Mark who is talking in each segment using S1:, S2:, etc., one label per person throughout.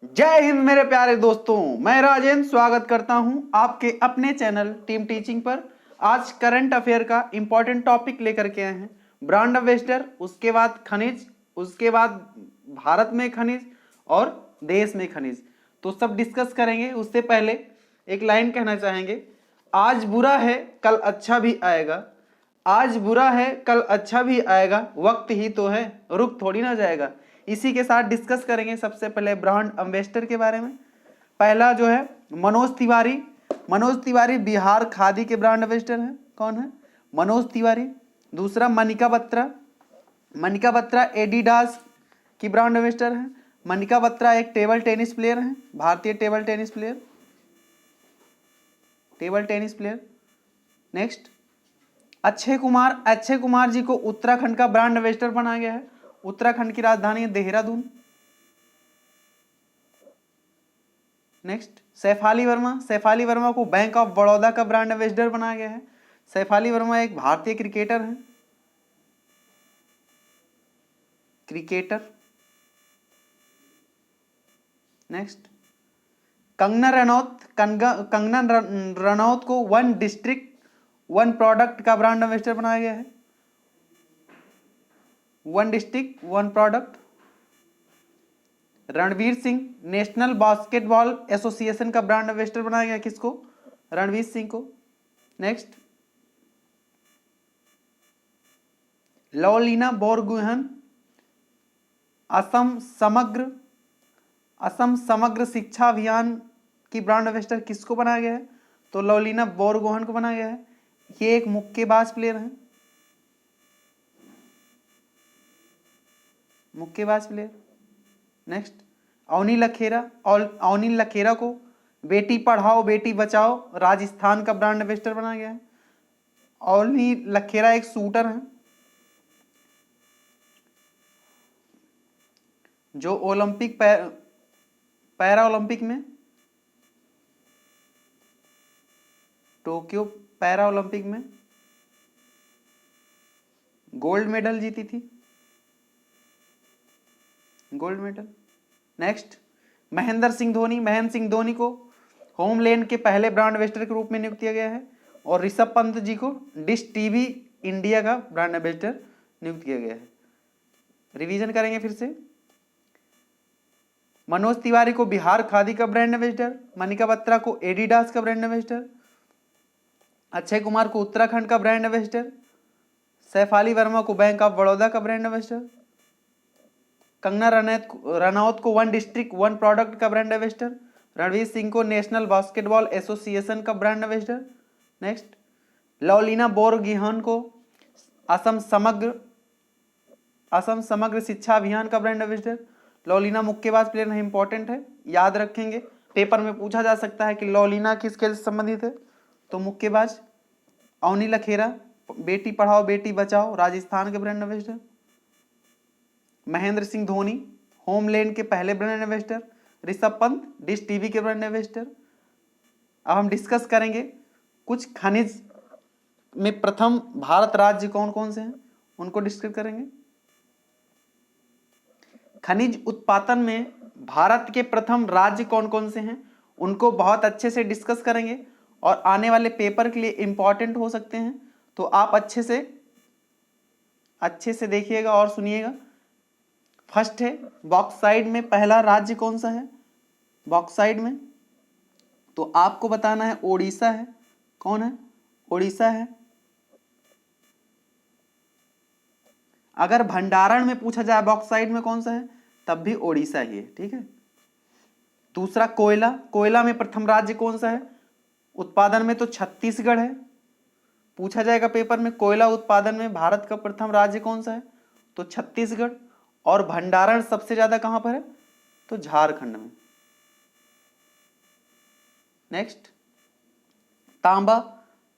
S1: जय हिंद मेरे प्यारे दोस्तों, मैं राजेंद्र स्वागत करता हूं आपके अपने चैनल टीम टीचिंग पर। आज करंट अफेयर का इंपॉर्टेंट टॉपिक लेकर के आए हैं। ब्रॉड इन्वेस्टर, उसके बाद खनिज, उसके बाद भारत में खनिज और देश में खनिज, तो सब डिस्कस करेंगे। उससे पहले एक लाइन कहना चाहेंगे, आज बुरा है कल अच्छा भी आएगा। आज बुरा है कल अच्छा भी आएगा, वक्त ही तो है रुक थोड़ी ना जाएगा। इसी के साथ डिस्कस करेंगे सबसे पहले ब्रांड एम्बेसडर के बारे में। पहला जो है मनोज तिवारी। मनोज तिवारी बिहार खादी के ब्रांड एम्बेसडर हैं। कौन है? मनोज तिवारी। दूसरा मनिका बत्रा। मनिका बत्रा एडिडास की ब्रांड एम्बेसडर हैं। मनिका बत्रा एक टेबल टेनिस प्लेयर हैं, भारतीय table tennis player. Next Akshay Kumar. Akshay Kumar ji को उत्तराखंड का ब्रांड एम्बेसडर बनाया गया है। उत्तराखंड की राजधानी है देहरादून। नेक्स्ट सैफाली वर्मा। सैफाली वर्मा को बैंक ऑफ बड़ौदा का ब्रांड एम्बेसडर बनाया गया है। सैफाली वर्मा एक भारतीय क्रिकेटर हैं। नेक्स्ट कंगना रनौत। कंगना रनौत को वन डिस्ट्रिक्ट वन प्रोडक्ट का ब्रांड एम्बेसडर बनाया गया है। One district one product. Ranveer Singh national basketball association का ब्रांड एम्बेसडर बनाया गया। किसको? रणवीर सिंह को। नेक्स्ट लवलीना बोरगोहेन असम समग्र शिक्षा अभियान की ब्रांड एम्बेसडर किसको बनाया गया है? तो लवलीना बोरगोहेन को बनाया गया है। ये एक मुक्केबाज प्लेयर है। नेक्स्ट अवनी लखेरा। और अवनी लखेरा को बेटी पढ़ाओ बेटी बचाओ राजस्थान का ब्रांड एम्बेसडर बनाया गया है। अवनी लखेरा एक शूटर है जो ओलंपिक पैरा ओलंपिक में, टोक्यो पैरा ओलंपिक में गोल्ड मेडल जीती थी। Gold medal. Next Mahendra Singh Dhoni. Mahendra Singh Dhoni को होमलैंड के पहले ब्रांड एम्बेसडर के रूप में नियुक्त किया गया है। और ऋषभ पंत जी को डिश टीवी इंडिया का ब्रांड एम्बेसडर नियुक्त किया गया है। रिवीजन करेंगे फिर से। मनोज तिवारी को बिहार खादी का ब्रांड एम्बेसडर। मनिका बत्रा को एडिडास का ब्रांड एम्बेसडर। अक्षय कुमार को उत्तराखंड का ब्रांड एम्बेसडर। सैफाली वर्मा को बैंक ऑफ बड़ौदा का ब्रांड एम्बेसडर। कंगना रनौत को वन डिस्ट्रिक्ट वन प्रोडक्ट का ब्रांड एम्बेसडर। रणवीर सिंह को नेशनल बास्केटबॉल एसोसिएशन का brand ambassador. Next Lovlina Borgohain को असम समग्र शिक्षा अभियान का ब्रांड एम्बेसडर। लवलीना मुक्केबाज प्लेयर है, इंपॉर्टेंट है, याद रखेंगे। पेपर में पूछा जा सकता है कि लवलीना किस खेल से संबंधित है, तो मुक्केबाज। अवनी लखेरा बेटी पढ़ाओ बेटी बचाओ राजस्थान के brand ambassador. Mahendra Singh Dhoni homeland के पहले brand ambassador. Rishabh Pant dish TV के ब्रांड एम्बेसडर। अब हम डिस्कस करेंगे कुछ खनिज में प्रथम भारत राज्य कौन कौन से हैं, उनको डिस्कस करेंगे। खनिज उत्पादन में भारत के प्रथम राज्य कौन कौन से हैं, उनको बहुत अच्छे से डिस्कस करेंगे और आने वाले पेपर के लिए इंपॉर्टेंट हो सकते हैं। तो आप अच्छे से देखिएगा और सुनिएगा। फर्स्ट है बॉक्साइट में पहला राज्य कौन सा है? बॉक्साइट में तो आपको बताना है ओडिशा है। कौन है? ओडिशा है। अगर भंडारण में पूछा जाए बॉक्साइट में कौन सा है, तब भी ओडिशा ही है, ठीक है। दूसरा कोयला। कोयला में प्रथम राज्य कौन सा है? उत्पादन में तो छत्तीसगढ़ है। पूछा जाएगा पेपर में कोयला उत्पादन में भारत का प्रथम राज्य कौन सा है, तो छत्तीसगढ़। और भंडारण सबसे ज्यादा कहां पर है, तो झारखंड में। नेक्स्ट तांबा।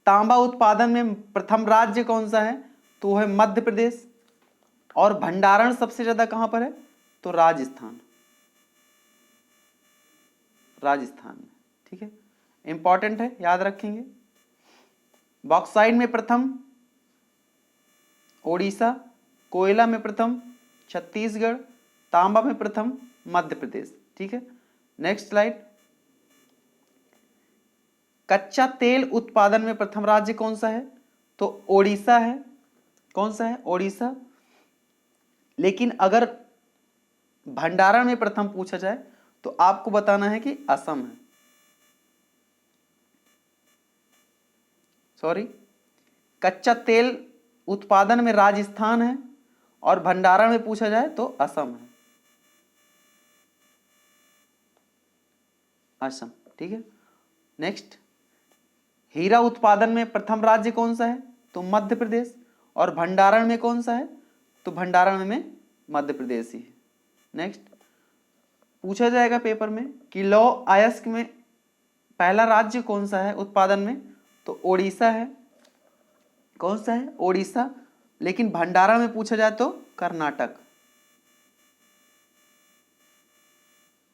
S1: तांबा उत्पादन में प्रथम राज्य कौन सा है, तो है मध्य प्रदेश। और भंडारण सबसे ज्यादा कहां पर है, तो राजस्थान में, ठीक है। इंपॉर्टेंट है, याद रखेंगे। बॉक्साइट में प्रथम ओडिशा, कोयला में प्रथम छत्तीसगढ़, तांबा में प्रथम मध्य प्रदेश, ठीक है। Next slide. कच्चा तेल उत्पादन में प्रथम राज्य कौन सा है? तो ओडिशा है। कौन सा है? ओडिशा। लेकिन अगर भंडारण में प्रथम पूछा जाए तो आपको बताना है कि असम है। सॉरी, कच्चा तेल उत्पादन में राजस्थान है और भंडारण में पूछा जाए तो असम है। असम, ठीक है। नेक्स्ट, हीरा उत्पादन में प्रथम राज्य कौन सा है? तो मध्य प्रदेश। और भंडारण में कौन सा है? तो भंडारण में मध्य प्रदेश ही है। नेक्स्ट, पूछा जाएगा पेपर में कि लौह अयस्क में पहला राज्य कौन सा है उत्पादन में? तो ओडिशा है। कौन सा है? ओडिशा। लेकिन भंडारण में पूछा जाए तो कर्नाटक।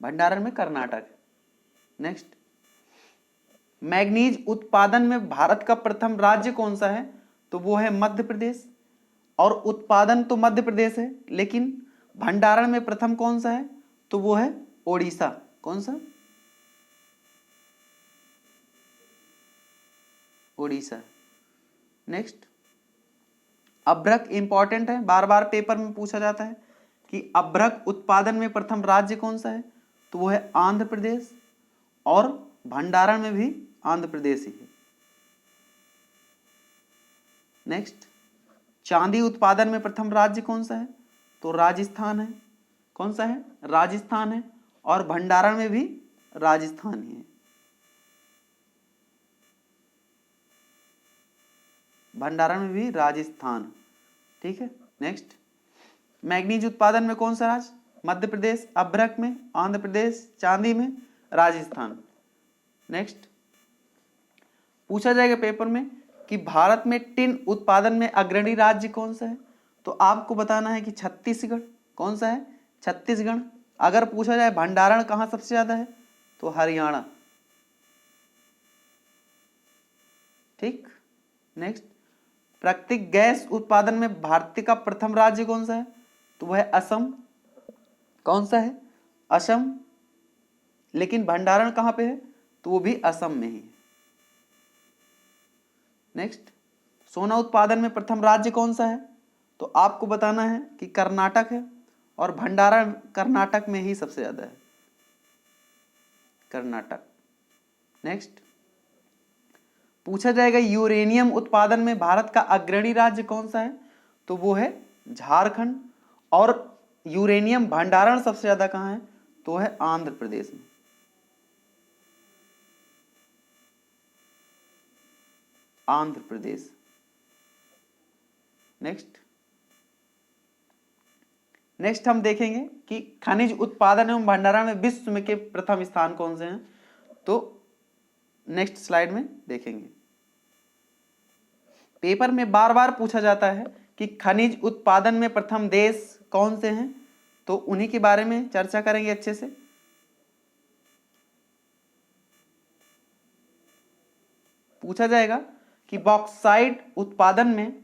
S1: भंडारण में कर्नाटक। नेक्स्ट, मैग्नीज उत्पादन में भारत का प्रथम राज्य कौन सा है? तो वो है मध्य प्रदेश। और उत्पादन तो मध्य प्रदेश है, लेकिन भंडारण में प्रथम कौन सा है? तो वो है ओडिशा। कौन सा? ओडिशा। नेक्स्ट, अभ्रक इंपॉर्टेंट है, बार बार पेपर में पूछा जाता है कि अभ्रक उत्पादन में प्रथम राज्य कौन सा है? तो वो है आंध्र प्रदेश। और भंडारण में भी आंध्र प्रदेश ही है। नेक्स्ट, चांदी उत्पादन में प्रथम राज्य कौन सा है? तो राजस्थान है। कौन सा है? राजस्थान है। और भंडारण में भी राजस्थान ही है। भंडारण में भी राजस्थान, ठीक है। नेक्स्ट, मैग्नीज उत्पादन में कौन सा राज्य? मध्य प्रदेश। अभ्रक में आंध्र प्रदेश। चांदी में राजस्थान। नेक्स्ट, पूछा जाएगा पेपर में कि भारत में टिन उत्पादन में अग्रणी राज्य कौन सा है? तो आपको बताना है कि छत्तीसगढ़। कौन सा है? छत्तीसगढ़। अगर पूछा जाए भंडारण कहाँ सबसे ज्यादा है? तो हरियाणा। ठीक। नेक्स्ट, प्राकृतिक गैस उत्पादन में भारत का प्रथम राज्य कौन सा है? तो वह है असम। कौन सा है? असम। लेकिन भंडारण कहां पे है? तो वो भी असम में ही है। नेक्स्ट, सोना उत्पादन में प्रथम राज्य कौन सा है? तो आपको बताना है कि कर्नाटक है। और भंडारण कर्नाटक में ही सबसे ज्यादा है। कर्नाटक। नेक्स्ट, पूछा जाएगा यूरेनियम उत्पादन में भारत का अग्रणी राज्य कौन सा है? तो वो है झारखंड। और यूरेनियम भंडारण सबसे ज्यादा कहां है? तो है आंध्र प्रदेश में। आंध्र प्रदेश। नेक्स्ट हम देखेंगे कि खनिज उत्पादन एवं भंडारण में विश्व में के प्रथम स्थान कौन से हैं। तो नेक्स्ट स्लाइड में देखेंगे। पेपर में बार बार पूछा जाता है कि खनिज उत्पादन में प्रथम देश कौन से हैं, तो उन्हीं के बारे में चर्चा करेंगे अच्छे से। पूछा जाएगा कि बॉक्साइट उत्पादन में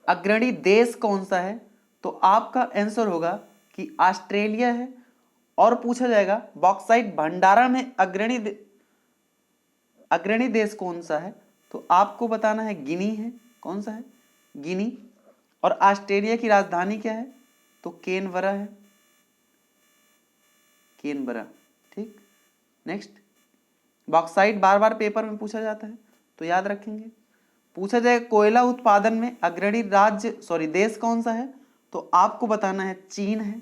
S1: अग्रणी देश कौन सा है? तो आपका आंसर होगा कि ऑस्ट्रेलिया है। और पूछा जाएगा बॉक्साइट भंडारण में अग्रणी देश कौन सा है? तो आपको बताना है गिनी है। कौन सा है? गिनी। और ऑस्ट्रेलिया की राजधानी क्या है? तो कैनबरा है। कैनबरा, ठीक। नेक्स्ट, बॉक्साइट बार बार पेपर में पूछा जाता है तो याद रखेंगे। पूछा जाए कोयला उत्पादन में अग्रणी देश कौन सा है? तो आपको बताना है चीन है।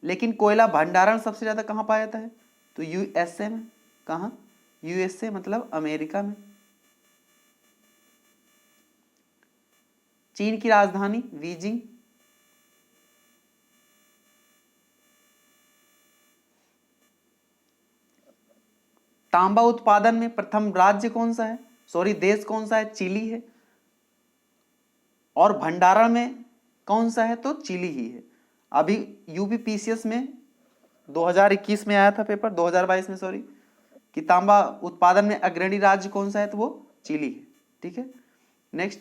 S1: लेकिन कोयला भंडारण सबसे ज्यादा कहां पाया जाता है? तो यूएसए में। कहां? यूएसए मतलब अमेरिका में। चीन की राजधानी बीजिंग। तांबा उत्पादन में प्रथम राज्य कौन सा है? देश कौन सा है? चिली है। और भंडारण में कौन सा है? तो चिली ही है। अभी यूपीपीसीएस में 2021 में आया था पेपर, 2022 में सॉरी, कि तांबा उत्पादन में अग्रणी राज्य कौन सा है? तो वो चिली है, ठीक है। नेक्स्ट,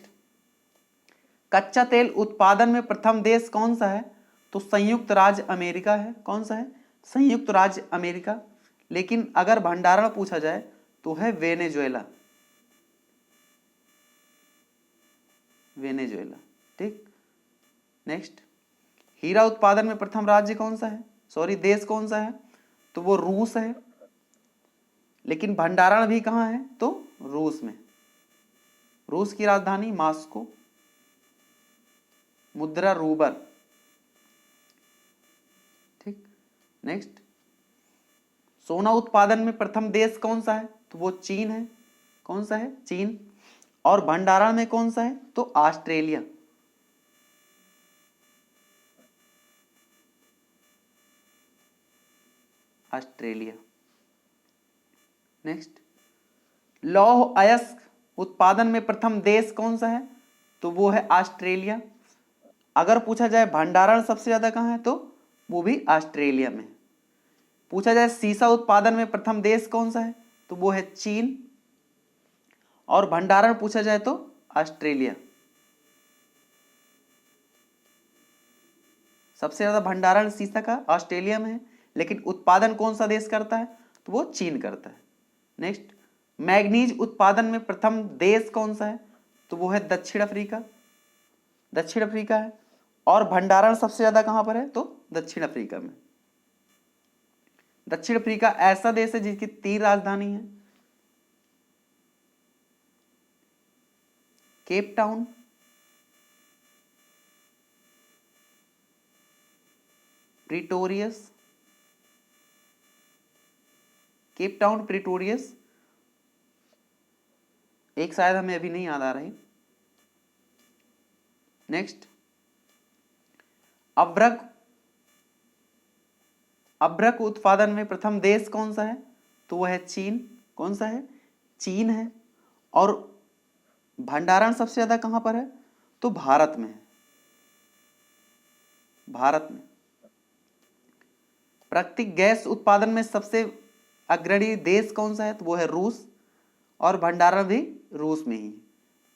S1: कच्चा तेल उत्पादन में प्रथम देश कौन सा है? तो संयुक्त राज्य अमेरिका है। कौन सा है? संयुक्त राज्य अमेरिका, लेकिन अगर भंडारण पूछा जाए तो है वेनेजुएला। वेनेजुएला, ठीक। नेक्स्ट, हीरा उत्पादन में प्रथम राज्य कौन सा है, सॉरी देश कौन सा है, तो वो रूस है, लेकिन भंडारण भी कहाँ है, तो रूस में। रूस की राजधानी मॉस्को, मुद्रा रूबर, ठीक। नेक्स्ट, सोना उत्पादन में प्रथम देश कौन सा है, तो वो चीन है। कौन सा है, चीन। और भंडारण में कौन सा है, तो ऑस्ट्रेलिया। ऑस्ट्रेलिया। नेक्स्ट, लौह अयस्क उत्पादन में प्रथम देश कौन सा है, तो वो है ऑस्ट्रेलिया। अगर पूछा जाए भंडारण सबसे ज्यादा कहाँ है, तो वो भी ऑस्ट्रेलिया में। पूछा जाए सीसा उत्पादन में प्रथम देश कौन सा है, तो वो है चीन। और भंडारण पूछा जाए तो ऑस्ट्रेलिया। सबसे ज्यादा भंडारण सीसा का ऑस्ट्रेलिया में है, लेकिन उत्पादन कौन सा देश करता है, तो वो चीन करता है। नेक्स्ट, मैग्नीज उत्पादन में प्रथम देश कौन सा है, तो वो है दक्षिण अफ्रीका। दक्षिण अफ्रीका है। और भंडारण सबसे ज्यादा कहां पर है, तो दक्षिण अफ्रीका में। दक्षिण अफ्रीका ऐसा देश है जिसकी 3 राजधानी है, Cape Town, Pretorius, Cape Town, Pretorius, एक शायद हमें अभी नहीं याद आ रही। नेक्स्ट, अभ्रक अभ्रक उत्पादन में प्रथम देश कौन सा है, तो वह है चीन। कौन सा है, चीन है। और भंडारण सबसे ज्यादा कहां पर है, तो भारत में है। भारत में। प्राकृतिक गैस उत्पादन में सबसे अग्रणी देश कौन सा है, तो वो है रूस। और भंडारण भी रूस में ही।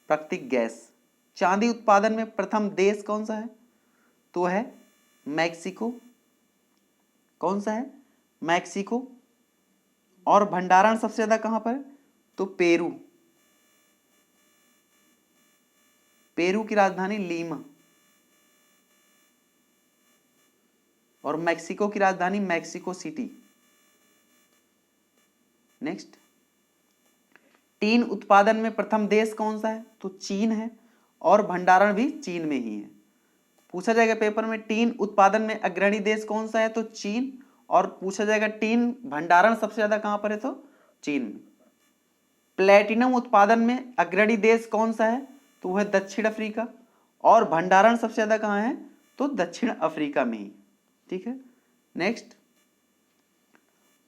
S1: प्राकृतिक गैस। चांदी उत्पादन में प्रथम देश कौन सा है, तो है मैक्सिको। कौन सा है, मैक्सिको। और भंडारण सबसे ज्यादा कहां पर है, तो पेरू। पेरू की राजधानी लीमा। और मैक्सिको की राजधानी मैक्सिको सिटी। नेक्स्ट, टीन उत्पादन में प्रथम देश कौन सा है, तो चीन है। और भंडारण भी चीन में ही है। पूछा जाएगा पेपर में टीन उत्पादन में अग्रणी देश कौन सा है, तो चीन। और पूछा जाएगा टीन भंडारण सबसे ज्यादा कहां पर है, तो चीन में। प्लेटिनम उत्पादन में अग्रणी देश कौन सा है, तो वह दक्षिण अफ्रीका। और भंडारण सबसे ज्यादा कहां है, तो दक्षिण अफ्रीका में ही। ठीक है। नेक्स्ट,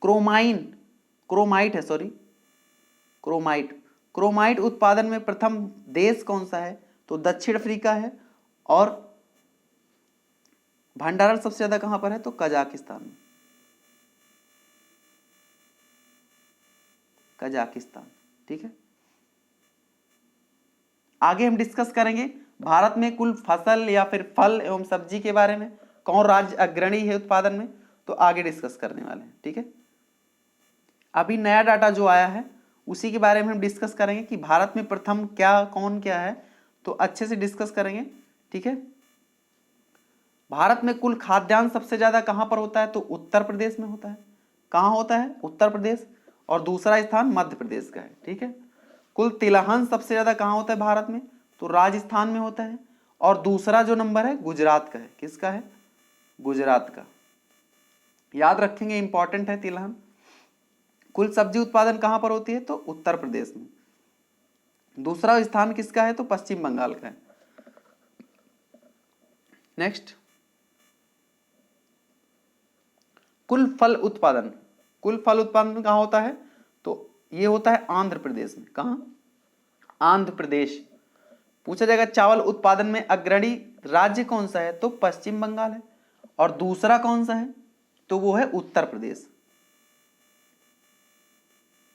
S1: क्रोमाइट है, सॉरी, क्रोमाइट उत्पादन में प्रथम देश कौन सा है, तो दक्षिण अफ्रीका है। और भंडारण सबसे ज्यादा कहां पर है, तो कजाकिस्तान में। कजाकिस्तान। ठीक है। आगे हम डिस्कस करेंगे भारत में कुल फसल या फिर फल एवं सब्जी के बारे में, कौन राज्य अग्रणी है उत्पादन में, तो आगे डिस्कस करने वाले हैं। ठीक है। अभी नया डाटा जो आया है उसी के बारे में हम डिस्कस करेंगे कि भारत में प्रथम क्या कौन क्या है, तो अच्छे से डिस्कस करेंगे। ठीक है। भारत में कुल खाद्यान्न सबसे ज्यादा कहां पर होता है, तो उत्तर प्रदेश में होता है। कहां होता है, उत्तर प्रदेश। और दूसरा स्थान मध्य प्रदेश का है। ठीक है। कुल तिलहन सबसे ज्यादा कहां होता है भारत में, तो राजस्थान में होता है। और दूसरा जो नंबर है गुजरात का है। किसका है, गुजरात का। याद रखेंगे, इंपॉर्टेंट है तिलहन। कुल सब्जी उत्पादन कहां पर होती है, तो उत्तर प्रदेश में। दूसरा स्थान किसका है, तो पश्चिम बंगाल का है। नेक्स्ट, कुल फल उत्पादन कहां होता है, तो ये होता है आंध्र प्रदेश में। कहां, आंध्र प्रदेश। पूछा जाएगा चावल उत्पादन में अग्रणी राज्य कौन सा है, तो पश्चिम बंगाल है। और दूसरा कौन सा है, तो वो है उत्तर प्रदेश।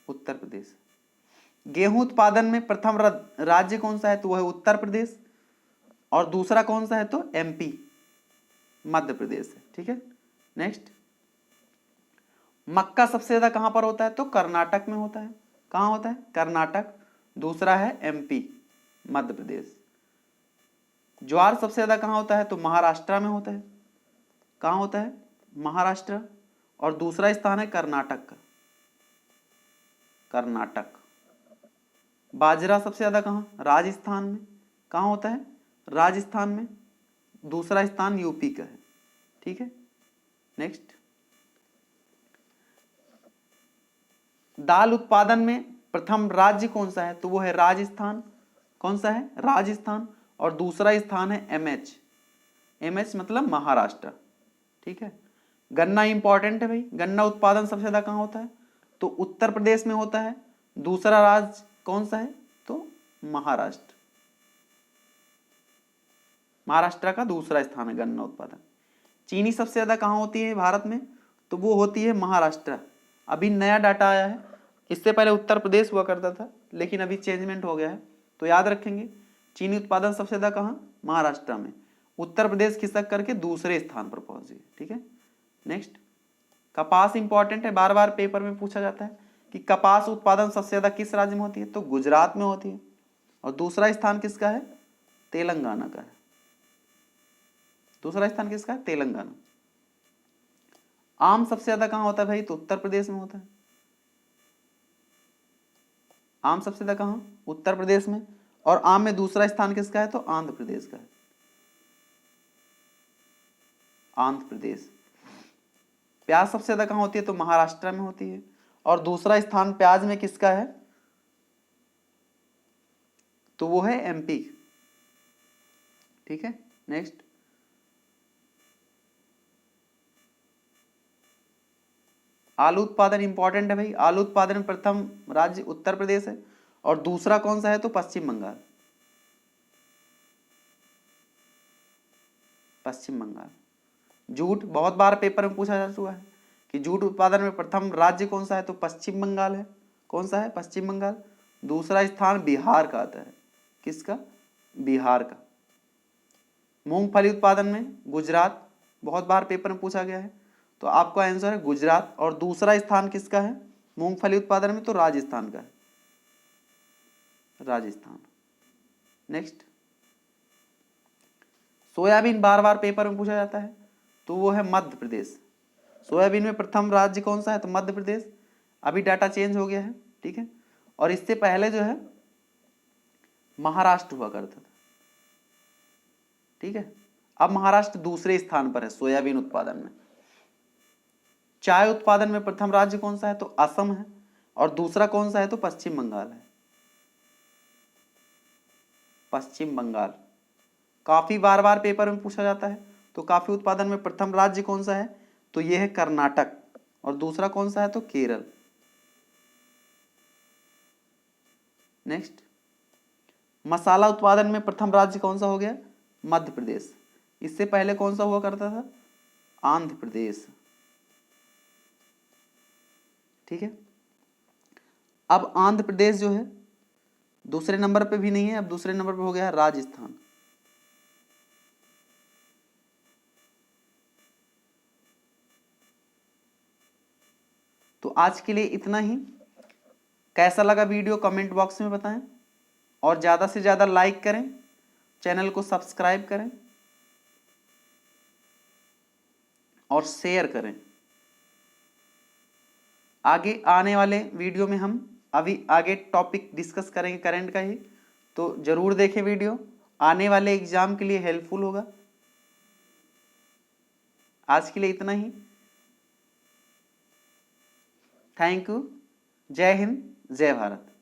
S1: उत्तर प्रदेश। गेहूं उत्पादन में प्रथम राज्य कौन सा है, तो वह है उत्तर प्रदेश। और दूसरा कौन सा है, तो एमपी, मध्य प्रदेश है। ठीक है। नेक्स्ट, मक्का सबसे ज्यादा कहां पर होता है? तो कर्नाटक में होता है। कहां होता है? कर्नाटक। दूसरा है एमपी, मध्य प्रदेश। ज्वार सबसे ज्यादा कहां होता है? तो महाराष्ट्र में होता है। कहां होता है? महाराष्ट्र। और दूसरा स्थान है कर्नाटक का, कर्नाटक। बाजरा सबसे ज्यादा कहां? राजस्थान में। कहां होता है? राजस्थान में। दूसरा स्थान यूपी का है। ठीक है, नेक्स्ट। दाल उत्पादन में प्रथम राज्य कौन सा है? तो वो है राजस्थान। कौन सा है? राजस्थान। और दूसरा स्थान है एमएच। एमएच मतलब महाराष्ट्र। ठीक है। गन्ना इंपॉर्टेंट है भाई। गन्ना उत्पादन सबसे ज्यादा कहां होता है? तो उत्तर प्रदेश में होता है। दूसरा राज्य कौन सा है? तो महाराष्ट्र। महाराष्ट्र का दूसरा स्थान है गन्ना उत्पादन। चीनी सबसे ज्यादा कहां होती है भारत में? तो वो होती है महाराष्ट्र। अभी नया डाटा आया है, इससे पहले उत्तर प्रदेश हुआ करता था, लेकिन अभी चेंजमेंट हो गया है। तो याद रखेंगे, चीनी उत्पादन सबसे ज्यादा कहां? महाराष्ट्र में। उत्तर प्रदेश खिसक करके दूसरे स्थान पर पहुंच गए। ठीक है, नेक्स्ट। कपास इंपॉर्टेंट है, बार बार पेपर में पूछा जाता है कि कपास उत्पादन सबसे ज्यादा किस राज्य में होती है? तो गुजरात में होती है। और दूसरा स्थान किसका है? तेलंगाना का है। दूसरा स्थान किसका है? तेलंगाना। आम सबसे ज्यादा कहां होता है भाई? तो उत्तर प्रदेश में होता है। आम सबसे ज्यादा कहां? उत्तर प्रदेश में। और आम में दूसरा स्थान किसका है? तो आंध्र प्रदेश का है। आंध्र प्रदेश। प्याज सबसे ज्यादा कहां होती है? तो महाराष्ट्र में होती है। और दूसरा स्थान प्याज में किसका है? तो वो है एमपी। ठीक है, नेक्स्ट। आलू उत्पादन इंपॉर्टेंट है भाई। आलू उत्पादन में प्रथम राज्य उत्तर प्रदेश है। और दूसरा कौन सा है? तो पश्चिम बंगाल। पश्चिम बंगाल। जूट बहुत बार पेपर में पूछा जा चुका है कि जूट उत्पादन में प्रथम राज्य कौन सा है? तो पश्चिम बंगाल है। कौन सा है? पश्चिम बंगाल। दूसरा स्थान बिहार का आता है। किसका? बिहार का। मूंगफली उत्पादन में गुजरात, बहुत बार पेपर में पूछा गया है, तो आपका आंसर है गुजरात। और दूसरा स्थान किसका है मूंगफली उत्पादन में? तो राजस्थान का है, राजस्थान। नेक्स्ट। सोयाबीन बार बार पेपर में पूछा जाता है, तो वो है मध्य प्रदेश। सोयाबीन में प्रथम राज्य कौन सा है? तो मध्य प्रदेश। अभी डाटा चेंज हो गया है। ठीक है, और इससे पहले जो है महाराष्ट्र हुआ करता था। ठीक है, अब महाराष्ट्र दूसरे स्थान पर है सोयाबीन उत्पादन में। चाय उत्पादन में प्रथम राज्य कौन सा है? तो असम है। और दूसरा कौन सा है? तो पश्चिम बंगाल है। पश्चिम बंगाल। काफी बार बार पेपर में पूछा जाता है, तो काफी उत्पादन में प्रथम राज्य कौन सा है? तो यह है कर्नाटक। और दूसरा कौन सा है? तो केरल। नेक्स्ट। मसाला उत्पादन में प्रथम राज्य कौन सा हो गया? मध्य प्रदेश। इससे पहले कौन सा हुआ करता था? आंध्र प्रदेश। ठीक है, अब आंध्र प्रदेश जो है दूसरे नंबर पे भी नहीं है, अब दूसरे नंबर पे हो गया राजस्थान। तो आज के लिए इतना ही। कैसा लगा वीडियो कमेंट बॉक्स में बताएं, और ज़्यादा से ज़्यादा लाइक करें, चैनल को सब्सक्राइब करें और शेयर करें। आगे आने वाले वीडियो में हम अभी आगे टॉपिक डिस्कस करेंगे करंट का ही, तो ज़रूर देखें वीडियो, आने वाले एग्जाम के लिए हेल्पफुल होगा। आज के लिए इतना ही। Thank you. जय हिंद, जय भारत।